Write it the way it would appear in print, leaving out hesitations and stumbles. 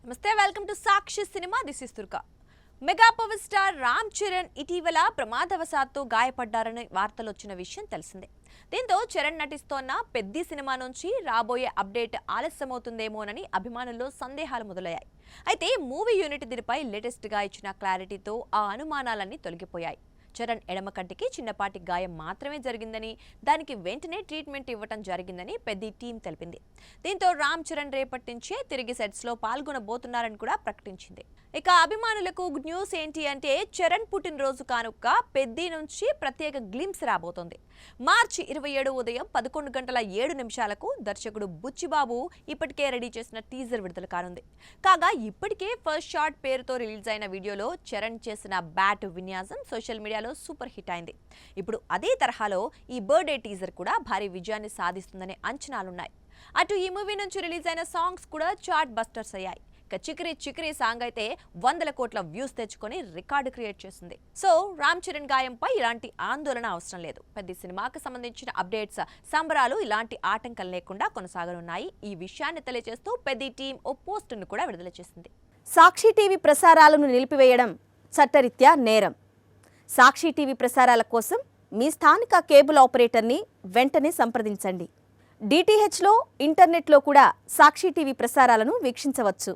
నమస్తే welcome to Sakshi cinema this is తుర్కా mega power star Ram Charan ఇటీవల ప్రమాదవశాత్తు గాయపడ్డారని వార్తలు వచ్చిన విషయం తెలిసిందే. దీంతో చరణ్ నటిస్తోన్న పెద్ది సినిమా నుంచి రాబోయే అప్డేట్ ఆలస్యమవుతుందేమోనని అభిమానుల్లో సందేహాలు మొదలయ్యాయి. అయితే మూవీ యూనిట్ దీనిపై లేటెస్ట్ గా ఇచ్చిన క్లారిటీతో ఆ అనుమానాలన్నీ తొలగిపోయాయి. చరణ్ ఎడమ కంటికి చిన్నపాటి గాయం మాత్రమే జరిగిందని, దానికి వెంటనే ట్రీట్మెంట్ ఇవ్వటం జరిగిందని పెద్ద టీం తెలిపింది. దీంతో రామ్ చరణ్ రేపటి నుంచే తిరిగి సెట్స్ లో పాల్గొనబోతున్నారని కూడా ప్రకటించింది. ఇక అభిమానులకు గుడ్ న్యూస్ ఏంటి అంటే చరణ్ పుట్టినరోజు కానుక పెద్ది నుంచి ప్రత్యేక గ్లింప్స్ రాబోతోంది. మార్చి 27 ఉదయం 11:07 దర్శకుడు బుచ్చిబాబు ఇప్పటికే రెడీ చేసిన టీజర్ విడుదల కానుంది. కాగా ఇప్పటికే ఫస్ట్ షాట్ పేరుతో రిలీజ్ అయిన వీడియోలో చరణ్ చేసిన బ్యాట్ విన్యాసం సోషల్ మీడియాలో సూపర్ హిట్ అయింది. ఇప్పుడు అదే తరహాలో ఈ బర్త్డే టీజర్ కూడా భారీ విజయాన్ని సాధిస్తుందనే అంచనాలున్నాయి. అటు ఈ మూవీ నుంచి రిలీజ్ అయిన సాంగ్స్ కూడా చార్ట్ బస్టర్స్ అయ్యాయి. చిక్రీ చిక్రీ సాంగ్ అయితే 100 కోట్ల వ్యూస్ తెచ్చుకొని రికార్డు క్రియేట్ చేసింది. సో రామ్ చరణ్ గాయంపై ఇలాంటి ఆందోళన అవసరం లేదు. పెద్ద సినిమాకి సంబంధించిన అప్డేట్స్, సంబరాలు ఇలాంటి ఆటంకం లేకుండా కొనసాగనున్నాయి. ఈ విషయాన్ని తెలియజేస్తూ పెద్ద టీం ఓ పోస్టును కూడా విడుదల చేసింది. సాక్షి టీవీ ప్రసారాలను నిలిపివేయడం చట్టరీత్యా నేరం. సాక్షి టీవీ ప్రసారాల కోసం మీ స్థానిక కేబుల్ ఆపరేటర్ని వెంటనే సంప్రదించండి. డిటిహెచ్లో, ఇంటర్నెట్లో కూడా సాక్షి టీవీ ప్రసారాలను వీక్షించవచ్చు.